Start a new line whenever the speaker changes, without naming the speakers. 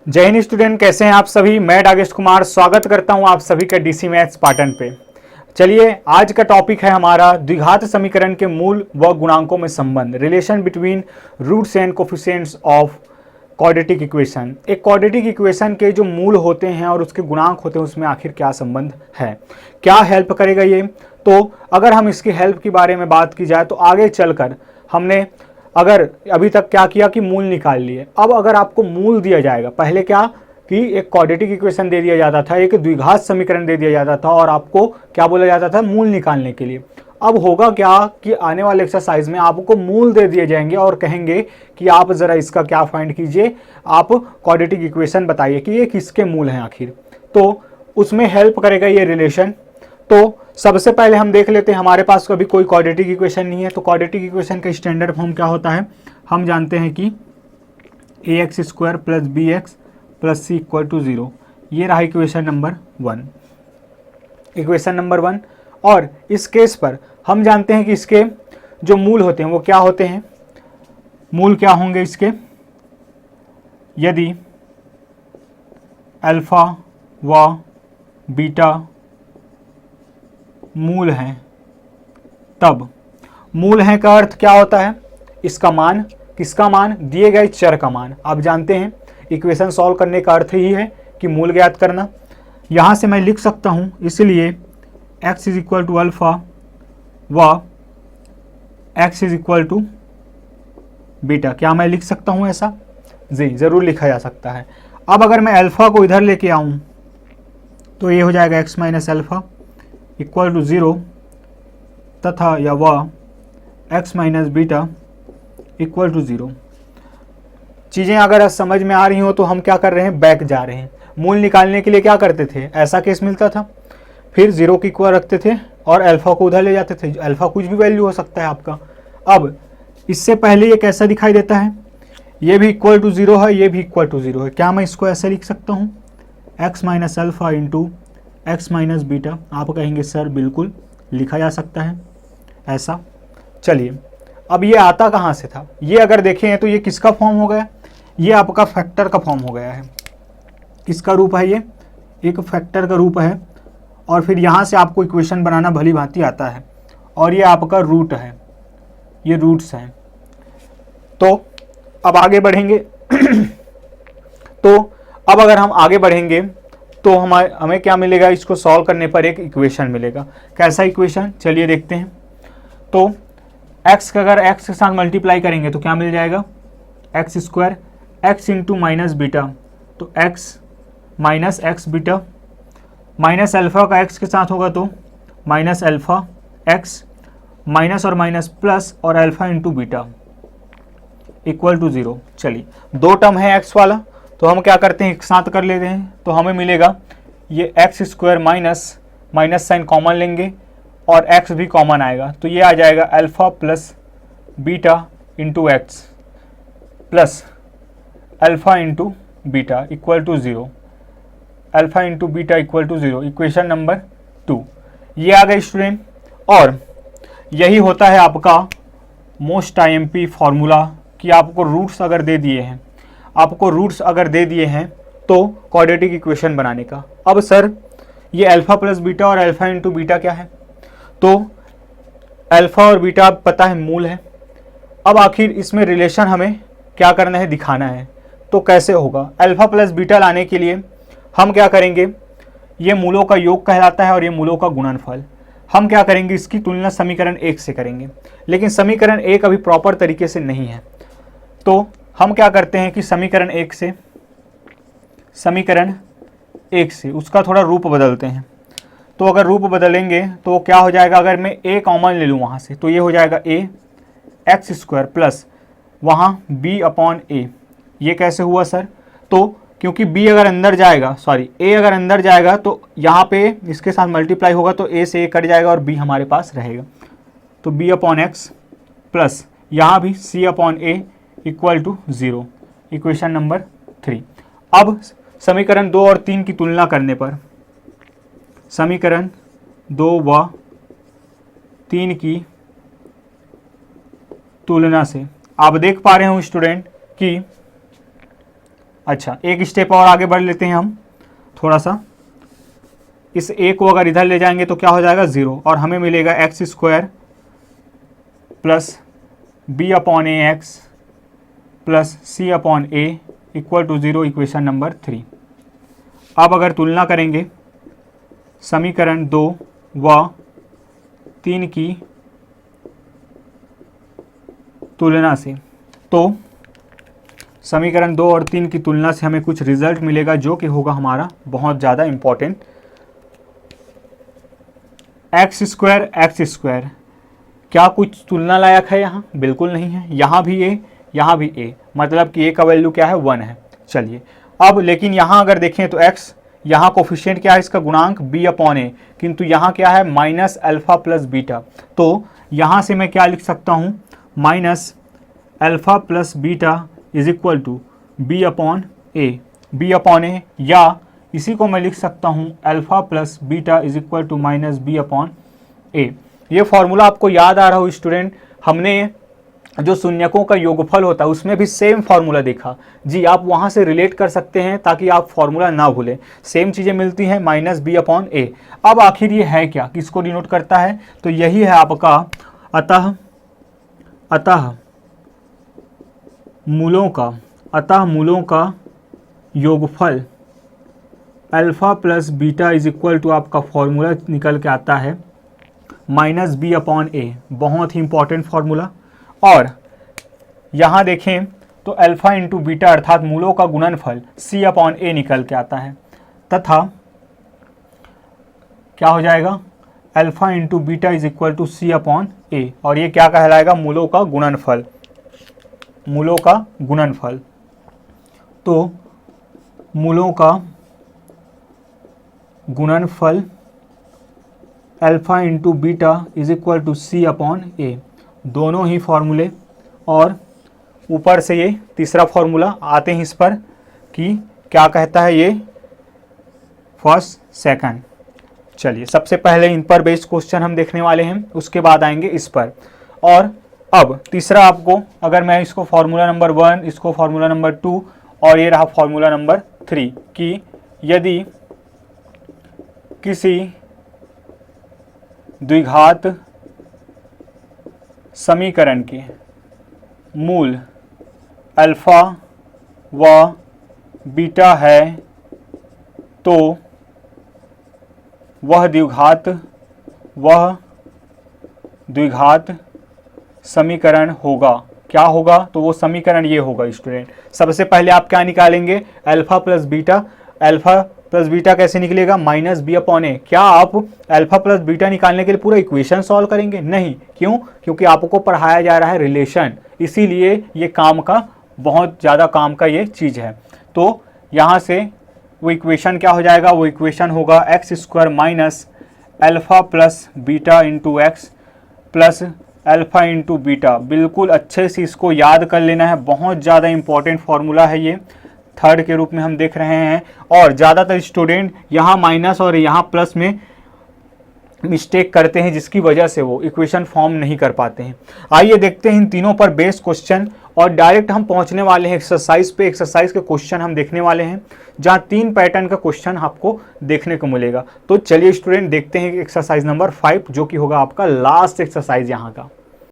जय हिंद स्टूडेंट, कैसे हैं आप सभी। मैं राजेश कुमार स्वागत करता हूं आप सभी का डीसी मैथ्स पाटन पे। चलिए, आज का टॉपिक है हमारा द्विघात समीकरण के मूल व गुणांकों में संबंध, relation between roots and coefficients of quadratic equation. एक क्वाड्रेटिक इक्वेशन के जो मूल होते हैं और उसके गुणांक होते हैं उसमें आखिर क्या संबंध है, क्या हेल्प करेगा ये। तो अगर हम इसकी हेल्प के बारे में बात की जाए तो आगे चलकर हमने अगर अभी तक क्या किया कि मूल निकाल लिए। अब अगर आपको मूल दिया जाएगा, पहले क्या कि एक क्वाड्रेटिक इक्वेशन दे दिया जाता था, एक द्विघात समीकरण दे दिया जाता था और आपको क्या बोला जाता था, मूल निकालने के लिए। अब होगा क्या कि आने वाले एक्सरसाइज में आपको मूल दे दिए जाएंगे और कहेंगे कि आप जरा इसका क्या फाइंड कीजिए, आप क्वाड्रेटिक इक्वेशन बताइए कि ये किसके मूल हैं आखिर। तो उसमें हेल्प करेगा ये रिलेशन। तो सबसे पहले हम देख लेते हैं, हमारे पास कभी कोई क्वाड्रेटिक इक्वेशन नहीं है तो क्वाड्रेटिक इक्वेशन का स्टैंडर्ड फॉर्म क्या होता है, हम जानते हैं कि ax square plus B X plus C equal to 0। ये रहा इक्वेशन नंबर 1, इक्वेशन नंबर 1। और इस केस पर हम जानते हैं कि इसके जो मूल होते हैं वो क्या होते हैं, मूल क्या होंगे इसके, यदि अल्फा व बीटा मूल हैं तब। मूल हैं का अर्थ क्या होता है, इसका मान, किसका मान, दिए गए चर का मान। आप जानते हैं इक्वेशन सॉल्व करने का अर्थ ही है कि मूल ज्ञात करना। यहाँ से मैं लिख सकता हूँ, इसलिए x is equal to alpha व x is equal to beta. क्या मैं लिख सकता हूँ ऐसा? जी, ज़रूर लिखा जा सकता है। अब अगर मैं अल्फ़ा को इधर लेके आऊँ तो ये हो जाएगा x minus alpha equal to 0 तथा या वह x minus beta equal to 0। चीज़ें अगर समझ में आ रही हो तो हम क्या कर रहे हैं, बैक जा रहे हैं। मूल निकालने के लिए क्या करते थे, ऐसा केस मिलता था, फिर 0 की इक्वल रखते थे और अल्फ़ा को उधर ले जाते थे। अल्फ़ा कुछ भी वैल्यू हो सकता है आपका। अब इससे पहले ये कैसा दिखाई देता है, ये भी इक्वल टू 0 है, ये भी इक्वल टू 0 है। क्या मैं इसको ऐसे लिख सकता हूँ, x minus alpha into x minus beta. आप कहेंगे सर बिल्कुल लिखा जा सकता है ऐसा। चलिए, अब ये आता कहाँ से था, ये अगर देखें तो ये किसका फॉर्म हो गया, ये आपका फैक्टर का फॉर्म हो गया है। किसका रूप है, ये एक फैक्टर का रूप है। और फिर यहाँ से आपको इक्वेशन बनाना भली भांति आता है और ये आपका रूट है, ये रूट्स हैं। तो अब आगे बढ़ेंगे तो अब अगर हम आगे बढ़ेंगे तो हमें क्या मिलेगा, इसको सॉल्व करने पर एक इक्वेशन मिलेगा। कैसा इक्वेशन, चलिए देखते हैं। तो x का अगर x के साथ मल्टीप्लाई करेंगे तो क्या मिल जाएगा, X square X into minus beta, तो x minus X beta, minus alpha का x के साथ होगा तो माइनस अल्फ़ा x, माइनस और माइनस प्लस और alpha into beta equal to 0। चलिए, दो टर्म है x वाला तो हम क्या करते हैं, एक साथ कर लेते हैं। तो हमें मिलेगा ये X square minus minus sign common लेंगे और x भी कॉमन आएगा, तो ये आ जाएगा alpha plus beta into X plus alpha into beta equal to 0। Alpha into beta equal to 0, equation number 2 ये आ गई स्टूडेंट। और यही होता है आपका मोस्ट IMP फॉर्मूला कि आपको रूट्स अगर दे दिए हैं, आपको रूट्स अगर दे दिए हैं तो क्वाड्रेटिक इक्वेशन बनाने का। अब सर ये अल्फ़ा प्लस बीटा और अल्फ़ा इंटू बीटा क्या है, तो अल्फ़ा और बीटा पता है मूल है। अब आखिर इसमें रिलेशन हमें क्या करना है, दिखाना है। तो कैसे होगा, अल्फ़ा प्लस बीटा लाने के लिए हम क्या करेंगे, ये मूलों का योग कहलाता है और ये मूलों का गुणनफल। हम क्या करेंगे, इसकी तुलना समीकरण 1 से करेंगे, लेकिन समीकरण 1 अभी प्रॉपर तरीके से नहीं है। तो हम क्या करते हैं कि समीकरण 1 से उसका थोड़ा रूप बदलते हैं। तो अगर रूप बदलेंगे तो क्या हो जाएगा, अगर मैं a कॉमन ले लूँ वहाँ से तो ये हो जाएगा a एक्स स्क्वायर प्लस वहाँ b अपॉन a। ये कैसे हुआ सर, तो क्योंकि b अगर अंदर जाएगा, सॉरी a अगर अंदर जाएगा तो यहाँ पे इसके साथ मल्टीप्लाई होगा तो a से a कट जाएगा और b हमारे पास रहेगा। तो b अपॉन एक्स प्लस यहाँ भी c upon a equal to 0, equation number 3। अब समीकरण 2 और 3 की तुलना करने पर, समीकरण 2 व 3 की तुलना से आप देख पा रहे हो स्टूडेंट कि अच्छा, एक स्टेप और आगे बढ़ लेते हैं हम थोड़ा सा। इस ए को अगर इधर ले जाएंगे तो क्या हो जाएगा 0, और हमें मिलेगा X square plus B upon A X plus C upon A equal to 0, equation number 3। अब अगर तुलना करेंगे समीकरण 2 व 3 की तुलना से, तो समीकरण 2 और 3 की तुलना से हमें कुछ रिजल्ट मिलेगा जो कि होगा हमारा बहुत ज़्यादा इम्पॉर्टेंट। एक्स स्क्वायर क्या कुछ तुलना लायक है यहाँ? बिल्कुल नहीं है। यहाँ भी ए, यहाँ भी ए, मतलब कि ए का वैल्यू क्या है 1 है। चलिए अब लेकिन यहाँ अगर देखें तो एक्स, यहाँ कोफिशिएंट क्या है इसका गुणांक बी अपॉन ए, किंतु यहाँ क्या है माइनस अल्फा प्लस बीटा। तो यहाँ से मैं क्या लिख सकता हूँ, minus alpha plus beta is equal to B upon A, या इसी को मैं लिख सकता हूँ alpha plus beta is equal to minus B upon A. ये फॉर्मूला आपको याद आ रहा हो स्टूडेंट, हमने जो शून्यकों का योगफल होता है उसमें भी सेम फार्मूला देखा जी, आप वहाँ से रिलेट कर सकते हैं ताकि आप फार्मूला ना भूलें। सेम चीज़ें मिलती हैं, माइनस बी अपॉन ए। अब आखिर ये है क्या, किसको डिनोट करता है? तो यही है आपका अतः मूलों का योगफल alpha plus beta is equal to, आपका फॉर्मूला निकल के आता है माइनस बी अपॉन ए। बहुत ही इंपॉर्टेंट फार्मूला। और यहाँ देखें तो अल्फ़ा इंटू बीटा अर्थात मूलों का गुणनफल सी अपॉन ए निकल के आता है, तथा क्या हो जाएगा alpha into beta is equal to C upon A, और ये क्या कहलाएगा मूलों का गुणनफल। तो मूलों का गुणनफल alpha into beta is equal to C upon A, दोनों ही फॉर्मूले। और ऊपर से ये तीसरा फॉर्मूला आते हैं इस पर कि क्या कहता है ये फर्स्ट सेकंड। चलिए सबसे पहले इन पर बेस्ड क्वेश्चन हम देखने वाले हैं, उसके बाद आएंगे इस पर। और अब तीसरा आपको, अगर मैं इसको फार्मूला नंबर 1, इसको फार्मूला नंबर 2 और ये रहा फार्मूला नंबर 3 कि यदि किसी द्विघात समीकरण के मूल अल्फ़ा व बीटा है तो वह द्विघात समीकरण होगा। क्या होगा? तो वो समीकरण ये होगा स्टूडेंट। सबसे पहले आप क्या निकालेंगे, alpha plus beta. Alpha plus beta कैसे निकलेगा, माइनस बी अपॉन ए। क्या आप अल्फ़ा प्लस बीटा निकालने के लिए पूरा इक्वेशन सॉल्व करेंगे? नहीं। क्यों? क्योंकि आपको पढ़ाया जा रहा है रिलेशन, इसीलिए ये काम का, बहुत ज़्यादा काम का ये चीज़ है। तो यहाँ से वो इक्वेशन क्या हो जाएगा, वो इक्वेशन होगा x square minus alpha plus beta into X plus alpha into beta. बिल्कुल अच्छे से इसको याद कर लेना है, बहुत ज़्यादा इंपॉर्टेंट फार्मूला है ये, थर्ड के रूप में हम देख रहे हैं। और ज़्यादातर स्टूडेंट यहाँ माइनस और यहाँ प्लस में मिस्टेक करते हैं, जिसकी वजह से वो इक्वेशन फॉर्म नहीं कर पाते हैं। आइए देखते हैं इन तीनों पर बेस्ड क्वेश्चन, और डायरेक्ट हम पहुंचने वाले हैं एक्सरसाइज पे। एक्सरसाइज के क्वेश्चन हम देखने वाले हैं, जहां 3 पैटर्न का क्वेश्चन आपको देखने को मिलेगा। तो चलिए स्टूडेंट देखते हैं एक्सरसाइज नंबर 5, जो कि होगा आपका लास्ट एक्सरसाइज यहाँ का।